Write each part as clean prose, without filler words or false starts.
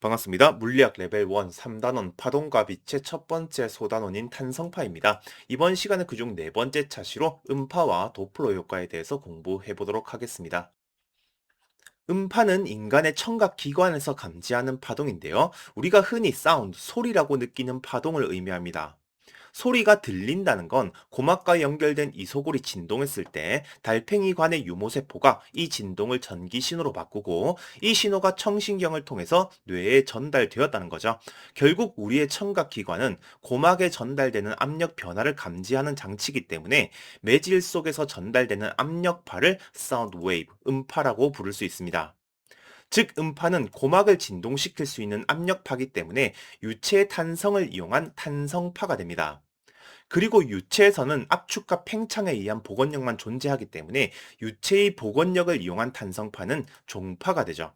반갑습니다. 물리학 레벨 1 3단원 파동과 빛의 첫 번째 소단원인 탄성파입니다. 이번 시간은 그중 네 번째 차시로 음파와 도플러 효과에 대해서 공부해 보도록 하겠습니다. 음파는 인간의 청각 기관에서 감지하는 파동인데요. 우리가 흔히 사운드, 소리라고 느끼는 파동을 의미합니다. 소리가 들린다는 건 고막과 연결된 이소골이 진동했을 때 달팽이관의 유모세포가 이 진동을 전기 신호로 바꾸고 이 신호가 청신경을 통해서 뇌에 전달되었다는 거죠. 결국 우리의 청각기관은 고막에 전달되는 압력 변화를 감지하는 장치이기 때문에 매질 속에서 전달되는 압력파를 사운드 웨이브, 음파라고 부를 수 있습니다. 즉, 음파는 고막을 진동시킬 수 있는 압력파이기 때문에 유체의 탄성을 이용한 탄성파가 됩니다. 그리고 유체에서는 압축과 팽창에 의한 복원력만 존재하기 때문에 유체의 복원력을 이용한 탄성파는 종파가 되죠.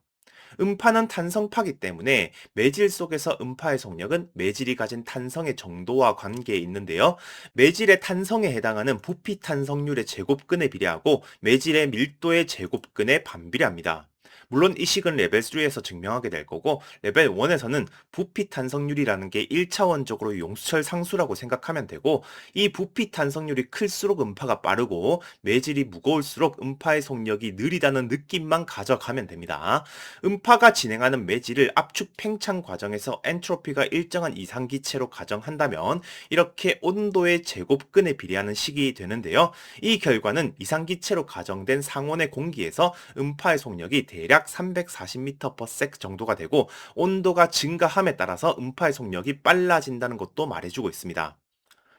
음파는 탄성파기 때문에 매질 속에서 음파의 속력은 매질이 가진 탄성의 정도와 관계에 있는데요. 매질의 탄성에 해당하는 부피 탄성률의 제곱근에 비례하고 매질의 밀도의 제곱근에 반비례합니다. 물론 이 식은 레벨 3에서 증명하게 될 거고 레벨 1에서는 부피 탄성률이라는 게 1차원적으로 용수철 상수라고 생각하면 되고 이 부피 탄성률이 클수록 음파가 빠르고 매질이 무거울수록 음파의 속력이 느리다는 느낌만 가져가면 됩니다. 음파가 진행하는 매질을 압축 팽창 과정에서 엔트로피가 일정한 이상기체로 가정한다면 이렇게 온도의 제곱근에 비례하는 식이 되는데요. 이 결과는 이상기체로 가정된 상온의 공기에서 음파의 속력이 대략 340m/s 정도가 되고 온도가 증가함에 따라서 음파의 속력이 빨라진다는 것도 말해주고 있습니다.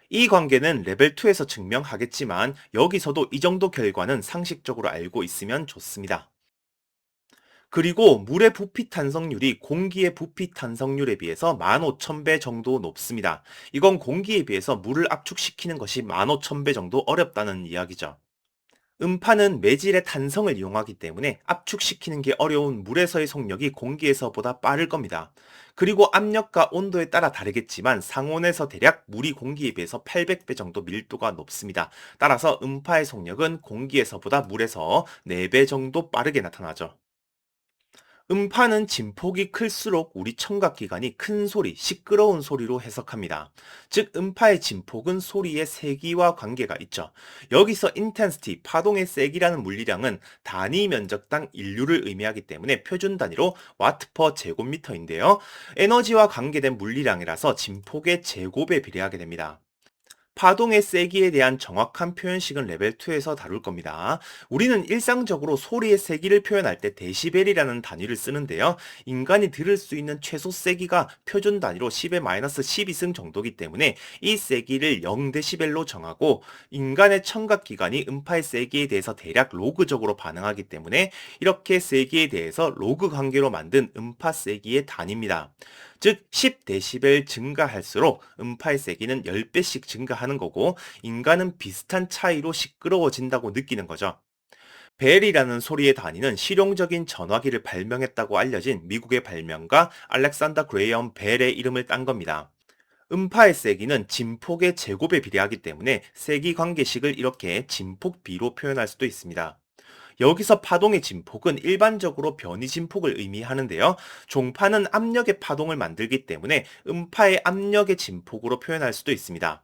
이 관계는 레벨 2에서 증명하겠지만 여기서도 이 정도 결과는 상식적으로 알고 있으면 좋습니다. 그리고 물의 부피 탄성률이 공기의 부피 탄성률에 비해서 15,000배 정도 높습니다. 이건 공기에 비해서 물을 압축시키는 것이 15,000배 정도 어렵다는 이야기죠. 음파는 매질의 탄성을 이용하기 때문에 압축시키는 게 어려운 물에서의 속력이 공기에서보다 빠를 겁니다. 그리고 압력과 온도에 따라 다르겠지만 상온에서 대략 물이 공기에 비해서 800배 정도 밀도가 높습니다. 따라서 음파의 속력은 공기에서보다 물에서 4배 정도 빠르게 나타나죠. 음파는 진폭이 클수록 우리 청각기관이 큰 소리, 시끄러운 소리로 해석합니다. 즉, 음파의 진폭은 소리의 세기와 관계가 있죠. 여기서 intensity, 파동의 세기라는 물리량은 단위 면적당 인류를 의미하기 때문에 표준 단위로 와트 퍼 제곱미터인데요. 에너지와 관계된 물리량이라서 진폭의 제곱에 비례하게 됩니다. 파동의 세기에 대한 정확한 표현식은 레벨 2에서 다룰 겁니다. 우리는 일상적으로 소리의 세기를 표현할 때 데시벨이라는 단위를 쓰는데요. 인간이 들을 수 있는 최소 세기가 표준 단위로 10의 마이너스 12승 정도이기 때문에 이 세기를 0데시벨로 정하고 인간의 청각기관이 음파의 세기에 대해서 대략 로그적으로 반응하기 때문에 이렇게 세기에 대해서 로그 관계로 만든 음파 세기의 단위입니다. 즉 10데시벨 증가할수록 음파의 세기는 10배씩 증가하는 거고 인간은 비슷한 차이로 시끄러워진다고 느끼는 거죠. 벨이라는 소리의 단위는 실용적인 전화기를 발명했다고 알려진 미국의 발명가 알렉산더 그레이엄 벨의 이름을 딴 겁니다. 음파의 세기는 진폭의 제곱에 비례하기 때문에 세기 관계식을 이렇게 진폭비로 표현할 수도 있습니다. 여기서 파동의 진폭은 일반적으로 변이 진폭을 의미하는데요. 종파는 압력의 파동을 만들기 때문에 음파의 압력의 진폭으로 표현할 수도 있습니다.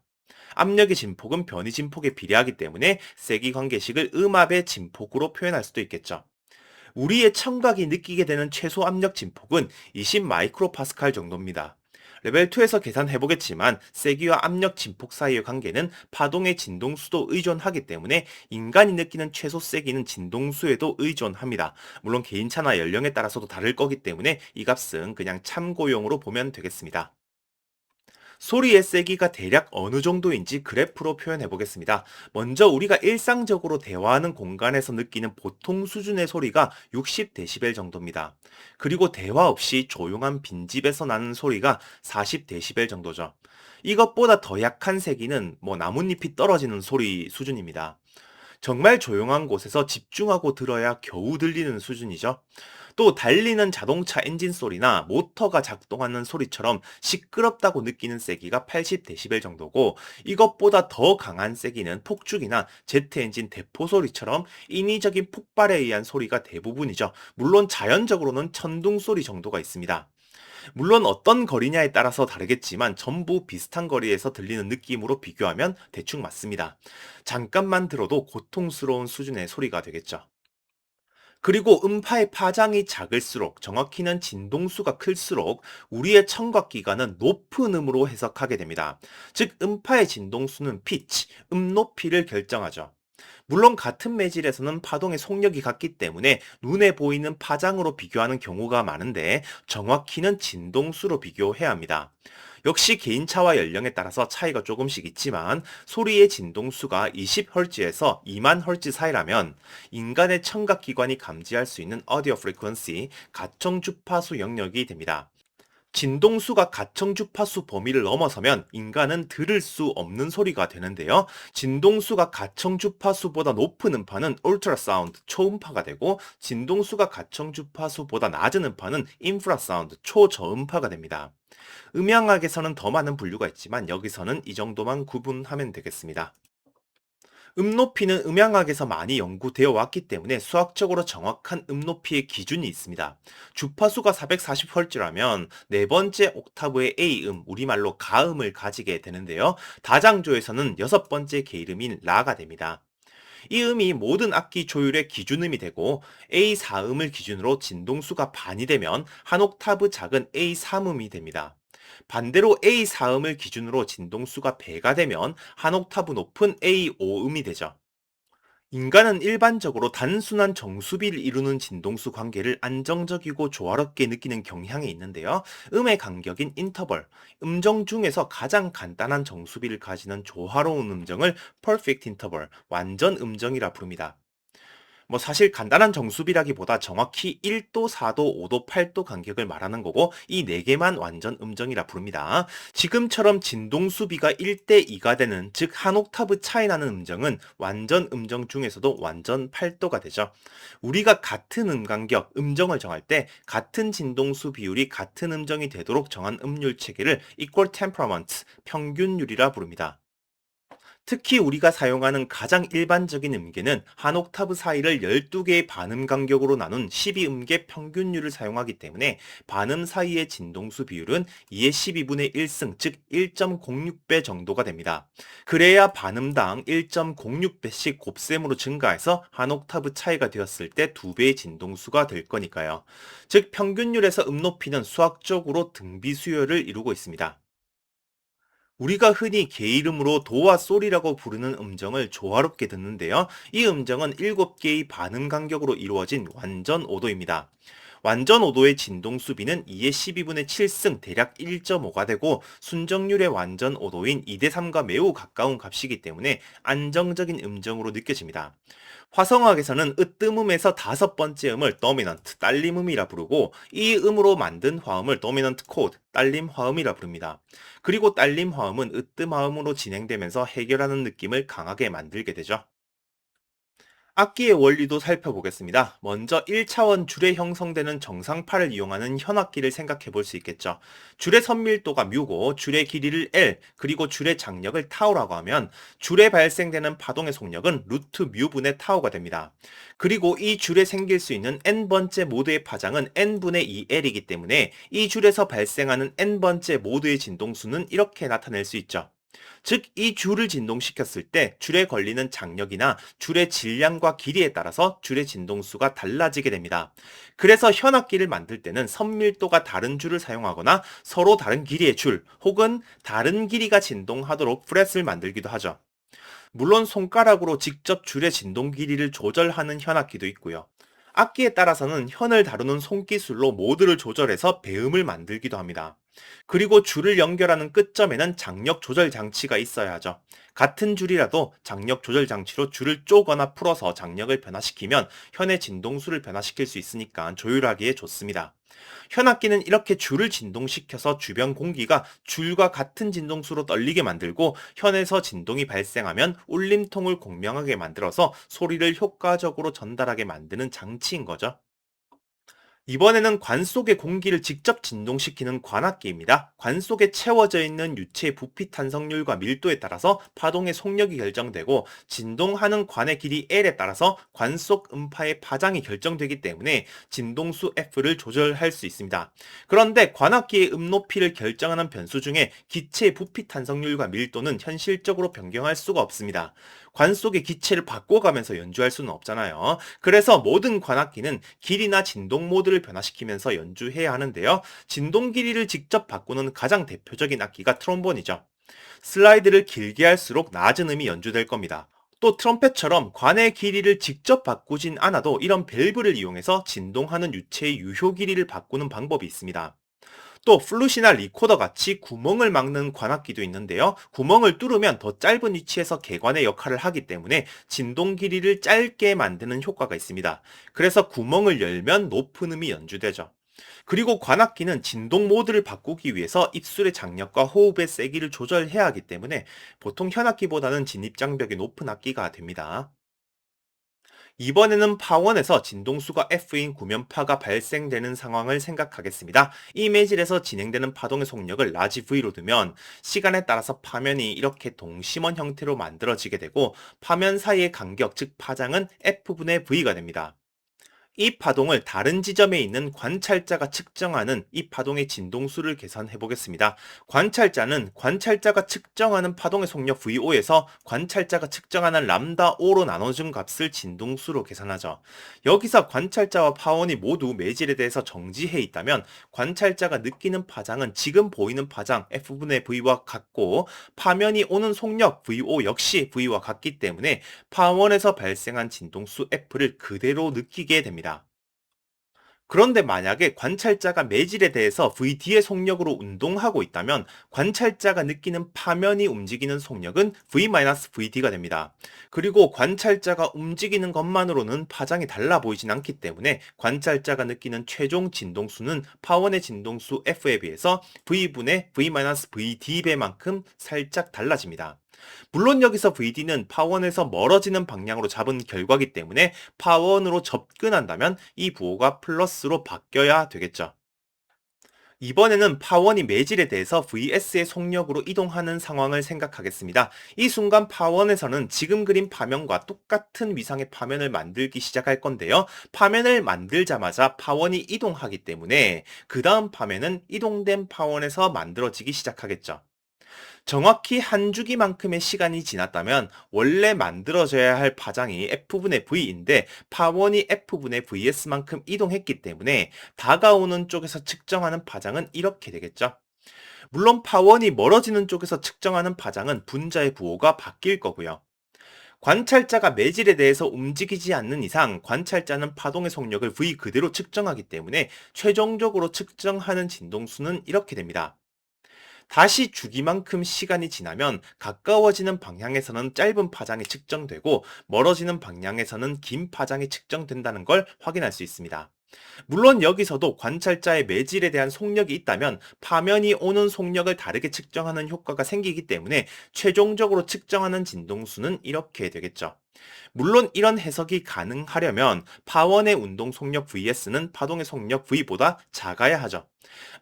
압력의 진폭은 변이 진폭에 비례하기 때문에 세기 관계식을 음압의 진폭으로 표현할 수도 있겠죠. 우리의 청각이 느끼게 되는 최소 압력 진폭은 20 마이크로파스칼 정도입니다. 레벨 2에서 계산해 보겠지만 세기와 압력 진폭 사이의 관계는 파동의 진동수도 의존하기 때문에 인간이 느끼는 최소 세기는 진동수에도 의존합니다. 물론 개인차나 연령에 따라서도 다를 거기 때문에 이 값은 그냥 참고용으로 보면 되겠습니다. 소리의 세기가 대략 어느 정도인지 그래프로 표현해 보겠습니다. 먼저 우리가 일상적으로 대화하는 공간에서 느끼는 보통 수준의 소리가 60데시벨 정도입니다. 그리고 대화 없이 조용한 빈집에서 나는 소리가 40데시벨 정도죠. 이것보다 더 약한 세기는 나뭇잎이 떨어지는 소리 수준입니다. 정말 조용한 곳에서 집중하고 들어야 겨우 들리는 수준이죠. 또 달리는 자동차 엔진 소리나 모터가 작동하는 소리처럼 시끄럽다고 느끼는 세기가 80데시벨 정도고 이것보다 더 강한 세기는 폭죽이나 제트 엔진 대포 소리처럼 인위적인 폭발에 의한 소리가 대부분이죠. 물론 자연적으로는 천둥 소리 정도가 있습니다. 물론 어떤 거리냐에 따라서 다르겠지만 전부 비슷한 거리에서 들리는 느낌으로 비교하면 대충 맞습니다. 잠깐만 들어도 고통스러운 수준의 소리가 되겠죠. 그리고 음파의 파장이 작을수록, 정확히는 진동수가 클수록 우리의 청각 기관은 높은 음으로 해석하게 됩니다. 즉 음파의 진동수는 피치, 음 높이를 결정하죠. 물론 같은 매질에서는 파동의 속력이 같기 때문에 눈에 보이는 파장으로 비교하는 경우가 많은데, 정확히는 진동수로 비교해야 합니다. 역시 개인차와 연령에 따라서 차이가 조금씩 있지만, 소리의 진동수가 20Hz에서 2만 Hz 사이라면 인간의 청각기관이 감지할 수 있는 오디오 프리퀀시, 가청 주파수 영역이 됩니다. 진동수가 가청 주파수 범위를 넘어서면 인간은 들을 수 없는 소리가 되는데요. 진동수가 가청 주파수보다 높은 음파는 울트라사운드, 초음파가 되고, 진동수가 가청 주파수보다 낮은 음파는 인프라사운드, 초저음파가 됩니다. 음향학에서는 더 많은 분류가 있지만 여기서는 이 정도만 구분하면 되겠습니다. 높이는 음향학에서 많이 연구되어 왔기 때문에 수학적으로 정확한 높이의 기준이 있습니다. 주파수가 440Hz라면 네 번째 옥타브의 A음, 우리말로 가음을 가지게 되는데요. 다장조에서는 여섯 번째 계이름인 라가 됩니다. 이 음이 모든 악기 조율의 기준음이 되고, A4음을 기준으로 진동수가 반이 되면 한 옥타브 작은 A3음이 됩니다. 반대로 A4음을 기준으로 진동수가 배가 되면 한 옥타브 높은 A5음이 되죠. 인간은 일반적으로 단순한 정수비를 이루는 진동수 관계를 안정적이고 조화롭게 느끼는 경향이 있는데요. 음의 간격인 인터벌, 음정 중에서 가장 간단한 정수비를 가지는 조화로운 음정을 perfect interval, 완전 음정이라 부릅니다. 사실 간단한 정수비라기보다 정확히 1도, 4도, 5도, 8도 간격을 말하는 거고, 이 네 개만 완전 음정이라 부릅니다. 지금처럼 진동수비가 1대 2가 되는, 즉 한 옥타브 차이 나는 음정은 완전 음정 중에서도 완전 8도가 되죠. 우리가 같은 간격, 음정을 정할 때 같은 진동수 비율이 같은 음정이 되도록 정한 음률 체계를 equal temperament, 평균율이라 부릅니다. 특히 우리가 사용하는 가장 일반적인 음계는 한 옥타브 사이를 12개의 반음 간격으로 나눈 12음계 평균율을 사용하기 때문에 반음 사이의 진동수 비율은 2의 12분의 1승, 즉 1.06배 정도가 됩니다. 그래야 반음당 1.06배씩 곱셈으로 증가해서 한 옥타브 차이가 되었을 때 2배의 진동수가 될 거니까요. 즉 평균율에서 높이는 수학적으로 등비수열을 이루고 있습니다. 우리가 흔히 개 이름으로 도와 솔이라고 부르는 음정을 조화롭게 듣는데요. 이 음정은 7개의 반음 간격으로 이루어진 완전 오도입니다. 완전 오도의 진동 수비는 2의 12분의 7승, 대략 1.5가 되고, 순정률의 완전 오도인 2대 3과 매우 가까운 값이기 때문에 안정적인 음정으로 느껴집니다. 화성학에서는 으뜸음에서 다섯 번째 음을 도미넌트, 딸림음이라 부르고, 이 음으로 만든 화음을 도미넌트 코드, 딸림 화음이라 부릅니다. 그리고 딸림 화음은 으뜸 화음으로 진행되면서 해결하는 느낌을 강하게 만들게 되죠. 악기의 원리도 살펴보겠습니다. 먼저 1차원 줄에 형성되는 정상파를 이용하는 현악기를 생각해 볼 수 있겠죠. 줄의 선밀도가 뮤고 줄의 길이를 L, 그리고 줄의 장력을 타우라고 하면 줄에 발생되는 파동의 속력은 루트 뮤분의 타우가 됩니다. 그리고 이 줄에 생길 수 있는 n번째 모드의 파장은 n분의 2L이기 때문에 이 줄에서 발생하는 n번째 모드의 진동수는 이렇게 나타낼 수 있죠. 즉, 이 줄을 진동시켰을 때 줄에 걸리는 장력이나 줄의 질량과 길이에 따라서 줄의 진동수가 달라지게 됩니다. 그래서 현악기를 만들 때는 선밀도가 다른 줄을 사용하거나 서로 다른 길이의 줄, 혹은 다른 길이가 진동하도록 프렛을 만들기도 하죠. 물론 손가락으로 직접 줄의 진동 길이를 조절하는 현악기도 있고요. 악기에 따라서는 현을 다루는 손기술로 모드를 조절해서 배음을 만들기도 합니다. 그리고 줄을 연결하는 끝점에는 장력 조절 장치가 있어야 하죠. 같은 줄이라도 장력 조절 장치로 줄을 쪼거나 풀어서 장력을 변화시키면 현의 진동수를 변화시킬 수 있으니까 조율하기에 좋습니다. 현악기는 이렇게 줄을 진동시켜서 주변 공기가 줄과 같은 진동수로 떨리게 만들고, 현에서 진동이 발생하면 울림통을 공명하게 만들어서 소리를 효과적으로 전달하게 만드는 장치인 거죠. 이번에는 관 속의 공기를 직접 진동시키는 관악기입니다. 관 속에 채워져 있는 유체의 부피 탄성률과 밀도에 따라서 파동의 속력이 결정되고 진동하는 관의 길이 L에 따라서 관 속 음파의 파장이 결정되기 때문에 진동수 F를 조절할 수 있습니다. 그런데 관악기의 높이를 결정하는 변수 중에 기체의 부피 탄성률과 밀도는 현실적으로 변경할 수가 없습니다. 관 속의 기체를 바꿔가면서 연주할 수는 없잖아요. 그래서 모든 관악기는 길이나 진동 모드를 변화시키면서 연주해야 하는데요. 진동 길이를 직접 바꾸는 가장 대표적인 악기가 트롬본이죠. 슬라이드를 길게 할수록 낮은 음이 연주될 겁니다. 또 트럼펫처럼 관의 길이를 직접 바꾸진 않아도 이런 밸브를 이용해서 진동하는 유체의 유효 길이를 바꾸는 방법이 있습니다. 또 플룻이나 리코더 같이 구멍을 막는 관악기도 있는데요. 구멍을 뚫으면 더 짧은 위치에서 개관의 역할을 하기 때문에 진동 길이를 짧게 만드는 효과가 있습니다. 그래서 구멍을 열면 높은 음이 연주되죠. 그리고 관악기는 진동 모드를 바꾸기 위해서 입술의 장력과 호흡의 세기를 조절해야 하기 때문에 보통 현악기보다는 진입장벽이 높은 악기가 됩니다. 이번에는 파원에서 진동수가 F인 구면파가 발생되는 상황을 생각하겠습니다. 이 매질에서 진행되는 파동의 속력을 라지 V로 두면 시간에 따라서 파면이 이렇게 동심원 형태로 만들어지게 되고 파면 사이의 간격, 즉 파장은 F분의 V가 됩니다. 이 파동을 다른 지점에 있는 관찰자가 측정하는 이 파동의 진동수를 계산해 보겠습니다. 관찰자는 관찰자가 측정하는 파동의 속력 VO에서 관찰자가 측정하는 람다 O로 나눠준 값을 진동수로 계산하죠. 여기서 관찰자와 파원이 모두 매질에 대해서 정지해 있다면 관찰자가 느끼는 파장은 지금 보이는 파장 F분의 V와 같고 파면이 오는 속력 VO 역시 V와 같기 때문에 파원에서 발생한 진동수 F를 그대로 느끼게 됩니다. 그런데 만약에 관찰자가 매질에 대해서 VD의 속력으로 운동하고 있다면 관찰자가 느끼는 파면이 움직이는 속력은 V-VD가 됩니다. 그리고 관찰자가 움직이는 것만으로는 파장이 달라 보이진 않기 때문에 관찰자가 느끼는 최종 진동수는 파원의 진동수 F에 비해서 V분의 V-VD배만큼 살짝 달라집니다. 물론 여기서 VD는 파원에서 멀어지는 방향으로 잡은 결과기 때문에 파원으로 접근한다면 이 부호가 플러스로 바뀌어야 되겠죠. 이번에는 파원이 매질에 대해서 VS의 속력으로 이동하는 상황을 생각하겠습니다. 이 순간 파원에서는 지금 그린 파면과 똑같은 위상의 파면을 만들기 시작할 건데요. 파면을 만들자마자 파원이 이동하기 때문에 그 다음 파면은 이동된 파원에서 만들어지기 시작하겠죠. 정확히 한 주기만큼의 시간이 지났다면 원래 만들어져야 할 파장이 F분의 V인데 파원이 F분의 VS만큼 이동했기 때문에 다가오는 쪽에서 측정하는 파장은 이렇게 되겠죠. 물론 파원이 멀어지는 쪽에서 측정하는 파장은 분자의 부호가 바뀔 거고요. 관찰자가 매질에 대해서 움직이지 않는 이상 관찰자는 파동의 속력을 V 그대로 측정하기 때문에 최종적으로 측정하는 진동수는 이렇게 됩니다. 다시 주기만큼 시간이 지나면 가까워지는 방향에서는 짧은 파장이 측정되고 멀어지는 방향에서는 긴 파장이 측정된다는 걸 확인할 수 있습니다. 물론 여기서도 관찰자의 매질에 대한 속력이 있다면 파면이 오는 속력을 다르게 측정하는 효과가 생기기 때문에 최종적으로 측정하는 진동수는 이렇게 되겠죠. 물론 이런 해석이 가능하려면 파원의 운동 속력 vs는 파동의 속력 v보다 작아야 하죠.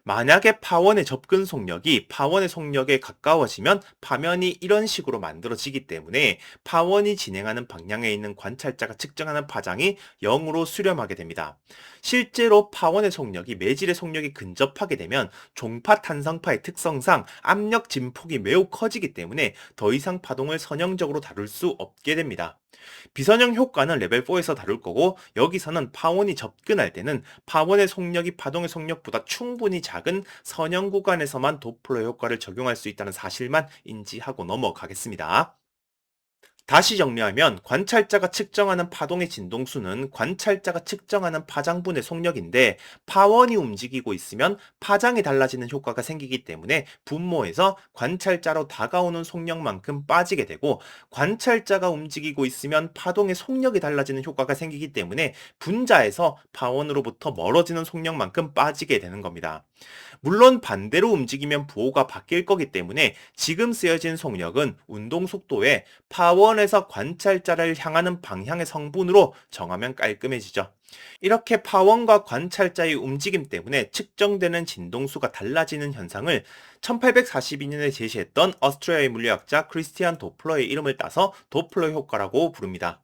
만약에 파원의 접근 속력이 파원의 속력에 가까워지면 파면이 이런 식으로 만들어지기 때문에 파원이 진행하는 방향에 있는 관찰자가 측정하는 파장이 0으로 수렴하게 됩니다. 실제로 파원의 속력이 매질의 속력이 근접하게 되면 종파 탄성파의 특성상 압력 진폭이 매우 커지기 때문에 더 이상 파동을 선형적으로 다룰 수 없게 됩니다. 비선형 효과는 레벨 4에서 다룰 거고 여기서는 파원이 접근할 때는 파원의 속력이 파동의 속력보다 충분히 작은 선형 구간에서만 도플러 효과를 적용할 수 있다는 사실만 인지하고 넘어가겠습니다. 다시 정리하면 관찰자가 측정하는 파동의 진동수는 관찰자가 측정하는 파장분의 속력인데 파원이 움직이고 있으면 파장이 달라지는 효과가 생기기 때문에 분모에서 관찰자로 다가오는 속력만큼 빠지게 되고 관찰자가 움직이고 있으면 파동의 속력이 달라지는 효과가 생기기 때문에 분자에서 파원으로부터 멀어지는 속력만큼 빠지게 되는 겁니다. 물론 반대로 움직이면 부호가 바뀔 거기 때문에 지금 쓰여진 속력은 운동 속도에 파원에서 관찰자를 향하는 방향의 성분으로 정하면 깔끔해지죠. 이렇게 파원과 관찰자의 움직임 때문에 측정되는 진동수가 달라지는 현상을 1842년에 제시했던 오스트리아의 물리학자 크리스티안 도플러의 이름을 따서 도플러 효과라고 부릅니다.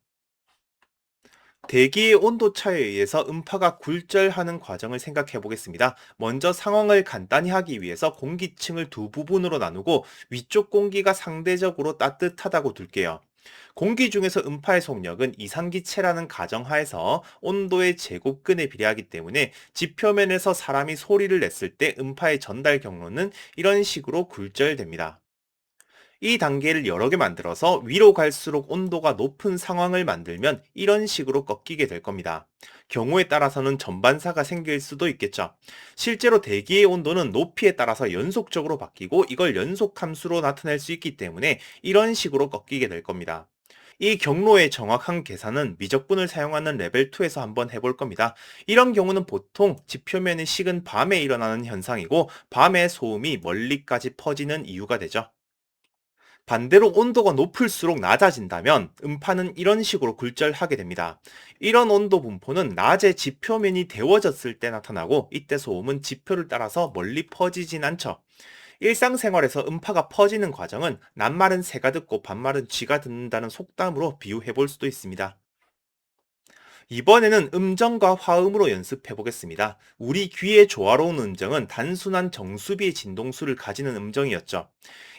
대기의 온도 차에 의해서 음파가 굴절하는 과정을 생각해 보겠습니다. 먼저 상황을 간단히 하기 위해서 공기층을 두 부분으로 나누고 위쪽 공기가 상대적으로 따뜻하다고 둘게요. 공기 중에서 음파의 속력은 이산기체라는 가정하에서 온도의 제곱근에 비례하기 때문에 지표면에서 사람이 소리를 냈을 때 음파의 전달 경로는 이런 식으로 굴절됩니다. 이 단계를 여러 개 만들어서 위로 갈수록 온도가 높은 상황을 만들면 이런 식으로 꺾이게 될 겁니다. 경우에 따라서는 전반사가 생길 수도 있겠죠. 실제로 대기의 온도는 높이에 따라서 연속적으로 바뀌고 이걸 연속 함수로 나타낼 수 있기 때문에 이런 식으로 꺾이게 될 겁니다. 이 경로의 정확한 계산은 미적분을 사용하는 레벨 2에서 한번 해볼 겁니다. 이런 경우는 보통 지표면이 식은 밤에 일어나는 현상이고 밤에 소음이 멀리까지 퍼지는 이유가 되죠. 반대로 온도가 높을수록 낮아진다면 음파는 이런 식으로 굴절하게 됩니다. 이런 온도 분포는 낮에 지표면이 데워졌을 때 나타나고 이때 소음은 지표를 따라서 멀리 퍼지진 않죠. 일상생활에서 음파가 퍼지는 과정은 낱말은 새가 듣고 반말은 쥐가 듣는다는 속담으로 비유해 볼 수도 있습니다. 이번에는 음정과 화음으로 연습해 보겠습니다. 우리 귀에 조화로운 음정은 단순한 정수비의 진동수를 가지는 음정이었죠.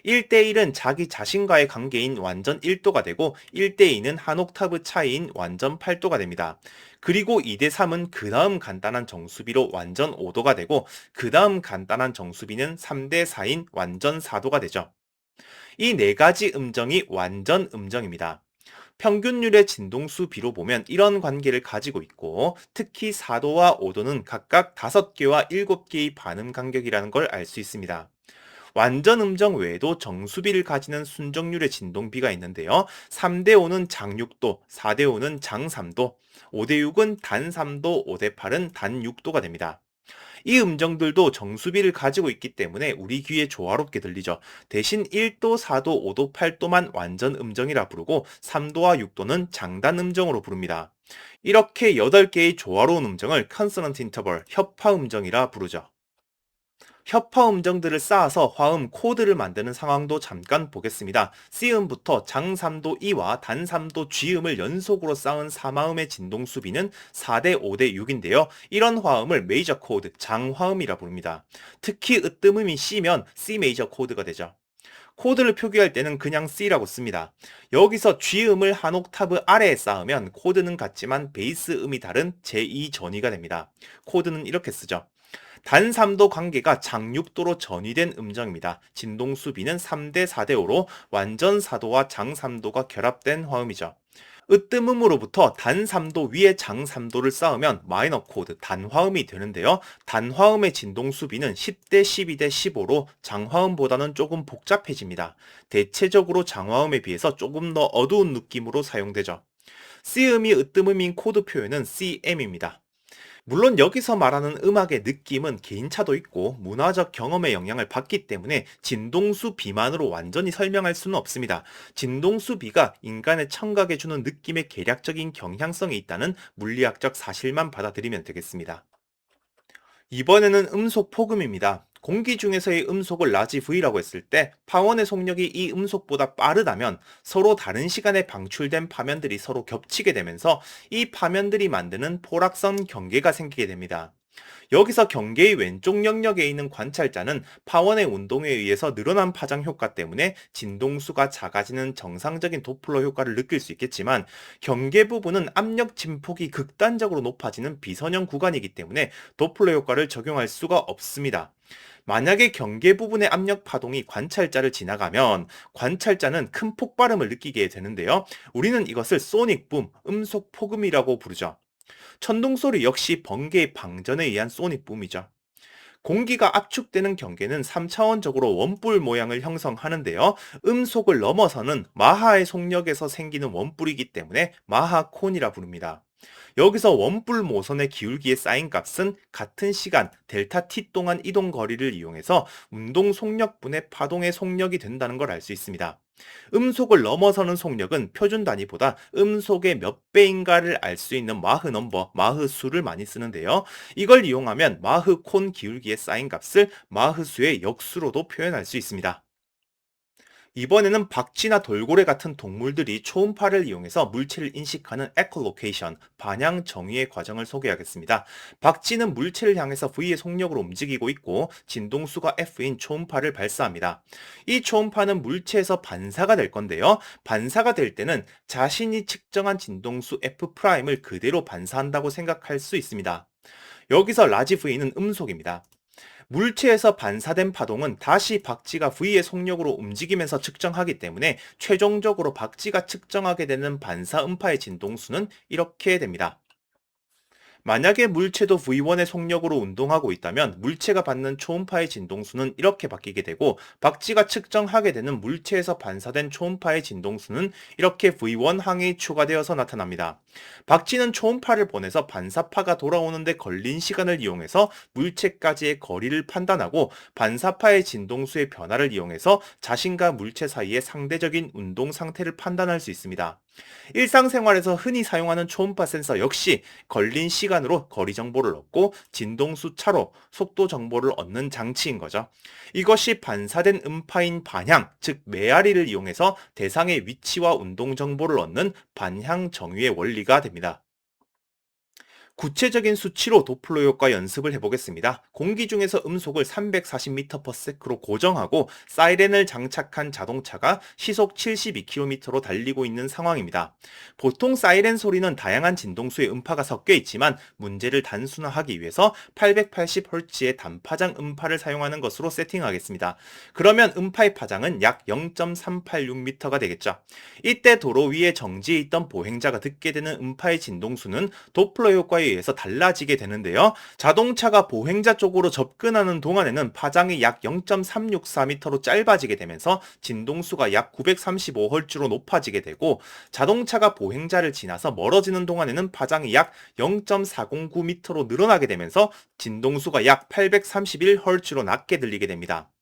1대1은 자기 자신과의 관계인 완전 1도가 되고 1대2는 한 옥타브 차이인 완전 8도가 됩니다. 그리고 2대3은 그 다음 간단한 정수비로 완전 5도가 되고 그 다음 간단한 정수비는 3대4인 완전 4도가 되죠. 이 네 가지 음정이 완전 음정입니다. 평균율의 진동수 비로 보면 이런 관계를 가지고 있고 특히 4도와 5도는 각각 5개와 7개의 반음 간격이라는 걸 알 수 있습니다. 완전 음정 외에도 정수비를 가지는 순정률의 진동비가 있는데요. 3대5는 장 6도, 4대5는 장 3도, 5대6은 단 3도, 5대8은 단 6도가 됩니다. 이 음정들도 정수비를 가지고 있기 때문에 우리 귀에 조화롭게 들리죠. 대신 1도, 4도, 5도, 8도만 완전 음정이라 부르고 3도와 6도는 장단 음정으로 부릅니다. 이렇게 8개의 조화로운 음정을 컨소넌트 인터벌, 협화 음정이라 부르죠. 협화 음정들을 쌓아서 화음 코드를 만드는 상황도 잠깐 보겠습니다. C음부터 장3도 E와 단3도 G음을 연속으로 쌓은 사마음의 진동 수비는 4대 5대 6인데요. 이런 화음을 메이저 코드, 장화음이라 부릅니다. 특히 으뜸음이 C면 C 메이저 코드가 되죠. 코드를 표기할 때는 그냥 C라고 씁니다. 여기서 G음을 한 옥타브 아래에 쌓으면 코드는 같지만 베이스 음이 다른 제2 전위가 됩니다. 코드는 이렇게 쓰죠. 단 3도 관계가 장6도로 전이된 음정입니다. 진동 수비는 3대 4대 5로 완전 4도와 장 3도가 결합된 화음이죠. 으뜸음으로부터 단 3도 위에 장 3도를 쌓으면 마이너 코드 단화음이 되는데요. 단화음의 진동 수비는 10대 12대 15로 장화음보다는 조금 복잡해집니다. 대체적으로 장화음에 비해서 조금 더 어두운 느낌으로 사용되죠. C음이 으뜸음인 코드 표현은 CM입니다. 물론 여기서 말하는 음악의 느낌은 개인차도 있고 문화적 경험의 영향을 받기 때문에 진동수 비만으로 완전히 설명할 수는 없습니다. 진동수 비가 인간의 청각에 주는 느낌의 계략적인 경향성이 있다는 물리학적 사실만 받아들이면 되겠습니다. 이번에는 음속 폭음입니다. 공기 중에서의 음속을 라지 V라고 했을 때 파원의 속력이 이 음속보다 빠르다면 서로 다른 시간에 방출된 파면들이 서로 겹치게 되면서 이 파면들이 만드는 포락선 경계가 생기게 됩니다. 여기서 경계의 왼쪽 영역에 있는 관찰자는 파원의 운동에 의해서 늘어난 파장 효과 때문에 진동수가 작아지는 정상적인 도플러 효과를 느낄 수 있겠지만 경계 부분은 압력 진폭이 극단적으로 높아지는 비선형 구간이기 때문에 도플러 효과를 적용할 수가 없습니다. 만약에 경계 부분의 압력 파동이 관찰자를 지나가면 관찰자는 큰 폭발음을 느끼게 되는데요. 우리는 이것을 소닉 붐, 음속 폭음이라고 부르죠. 천둥 소리 역시 번개의 방전에 의한 소닉 붐이죠. 공기가 압축되는 경계는 3차원적으로 원뿔 모양을 형성하는데요. 음속을 넘어서는 마하의 속력에서 생기는 원뿔이기 때문에 마하콘이라 부릅니다. 여기서 원뿔 모선의 기울기의 사인 값은 같은 시간 델타 t 동안 이동 거리를 이용해서 운동 속력분의 파동의 속력이 된다는 걸 알 수 있습니다. 음속을 넘어서는 속력은 표준 단위보다 음속의 몇 배인가를 알 수 있는 마흐 넘버, 마흐 수를 많이 쓰는데요. 이걸 이용하면 마흐 콘 기울기의 사인 값을 마흐 수의 역수로도 표현할 수 있습니다. 이번에는 박쥐나 돌고래 같은 동물들이 초음파를 이용해서 물체를 인식하는 에콜로케이션, 반향 정의의 과정을 소개하겠습니다. 박쥐는 물체를 향해서 V의 속력으로 움직이고 있고 진동수가 F인 초음파를 발사합니다. 이 초음파는 물체에서 반사가 될 건데요. 반사가 될 때는 자신이 측정한 진동수 F'을 그대로 반사한다고 생각할 수 있습니다. 여기서 라지 V는 음속입니다. 물체에서 반사된 파동은 다시 박쥐가 V의 속력으로 움직이면서 측정하기 때문에 최종적으로 박쥐가 측정하게 되는 반사 음파의 진동수는 이렇게 됩니다. 만약에 물체도 V1의 속력으로 운동하고 있다면 물체가 받는 초음파의 진동수는 이렇게 바뀌게 되고 박쥐가 측정하게 되는 물체에서 반사된 초음파의 진동수는 이렇게 V1 항이 추가되어서 나타납니다. 박쥐는 초음파를 보내서 반사파가 돌아오는데 걸린 시간을 이용해서 물체까지의 거리를 판단하고 반사파의 진동수의 변화를 이용해서 자신과 물체 사이의 상대적인 운동 상태를 판단할 수 있습니다. 일상생활에서 흔히 사용하는 초음파 센서 역시 걸린 시간으로 거리 정보를 얻고 진동수 차로 속도 정보를 얻는 장치인 거죠. 이것이 반사된 음파인 반향, 즉 메아리를 이용해서 대상의 위치와 운동 정보를 얻는 반향 정의의 원리가 됩니다. 구체적인 수치로 도플러 효과 연습을 해보겠습니다. 공기 중에서 음속을 340m/s로 고정하고 사이렌을 장착한 자동차가 시속 72km로 달리고 있는 상황입니다. 보통 사이렌 소리는 다양한 진동수의 음파가 섞여 있지만 문제를 단순화하기 위해서 880Hz의 단파장 음파를 사용하는 것으로 세팅하겠습니다. 그러면 음파의 파장은 약 0.386m가 되겠죠. 이때 도로 위에 정지해 있던 보행자가 듣게 되는 음파의 진동수는 도플러 효과에 의해서 달라지게 되는데요. 자동차가 보행자 쪽으로 접근하는 동안에는 파장이 약 0.364m로 짧아지게 되면서 진동수가 약 935Hz로 높아지게 되고 자동차가 보행자를 지나서 멀어지는 동안에는 파장이 약 0.409m로 늘어나게 되면서 진동수가 약 831Hz로 낮게 들리게 됩니다.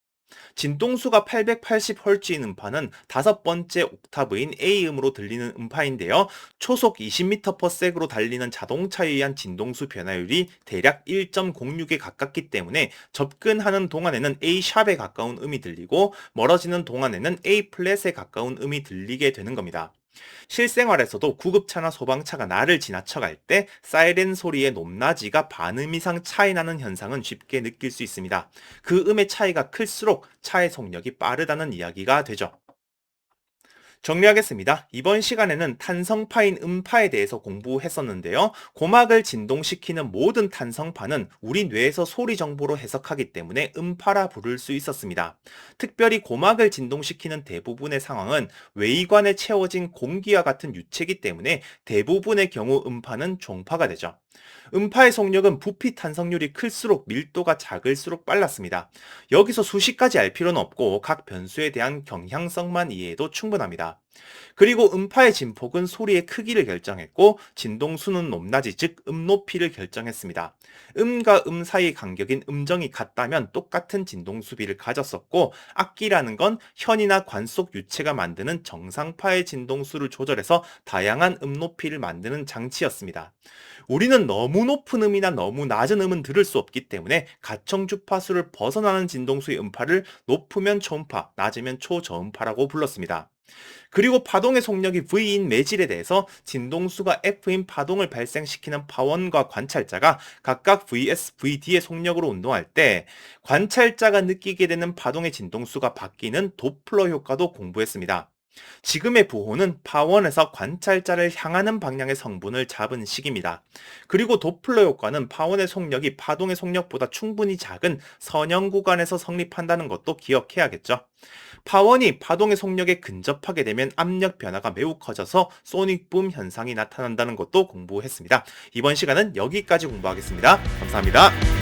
진동수가 880Hz인 음파는 다섯 번째 옥타브인 A음으로 들리는 음파인데요. 초속 20m/s로 달리는 자동차에 의한 진동수 변화율이 대략 1.06에 가깝기 때문에 접근하는 동안에는 A#에 가까운 음이 들리고 멀어지는 동안에는 A 플랫에 가까운 음이 들리게 되는 겁니다. 실생활에서도 구급차나 소방차가 나를 지나쳐갈 때 사이렌 소리의 높낮이가 반음 이상 차이 나는 현상은 쉽게 느낄 수 있습니다. 그 음의 차이가 클수록 차의 속력이 빠르다는 이야기가 되죠. 정리하겠습니다. 이번 시간에는 탄성파인 음파에 대해서 공부했었는데요. 고막을 진동시키는 모든 탄성파는 우리 뇌에서 소리 정보로 해석하기 때문에 음파라 부를 수 있었습니다. 특별히 고막을 진동시키는 대부분의 상황은 외이관에 채워진 공기와 같은 유체이기 때문에 대부분의 경우 음파는 종파가 되죠. 음파의 속력은 부피 탄성률이 클수록 밀도가 작을수록 빨랐습니다. 여기서 수식까지 알 필요는 없고 각 변수에 대한 경향성만 이해해도 충분합니다. 그리고 음파의 진폭은 소리의 크기를 결정했고 진동수는 높낮이 즉 높이를 결정했습니다. 음과 음 사이 간격인 음정이 같다면 똑같은 진동수비를 가졌었고 악기라는 건 현이나 관 속 유체가 만드는 정상파의 진동수를 조절해서 다양한 높이를 만드는 장치였습니다. 우리는 너무 높은 음이나 너무 낮은 음은 들을 수 없기 때문에 가청 주파수를 벗어나는 진동수의 음파를 높으면 초음파, 낮으면 초저음파라고 불렀습니다. 그리고 파동의 속력이 V인 매질에 대해서 진동수가 F인 파동을 발생시키는 파원과 관찰자가 각각 VS, VD의 속력으로 운동할 때 관찰자가 느끼게 되는 파동의 진동수가 바뀌는 도플러 효과도 공부했습니다. 지금의 부호는 파원에서 관찰자를 향하는 방향의 성분을 잡은 식입니다. 그리고 도플러 효과는 파원의 속력이 파동의 속력보다 충분히 작은 선형 구간에서 성립한다는 것도 기억해야겠죠. 파원이 파동의 속력에 근접하게 되면 압력 변화가 매우 커져서 소닉붐 현상이 나타난다는 것도 공부했습니다. 이번 시간은 여기까지 공부하겠습니다. 감사합니다.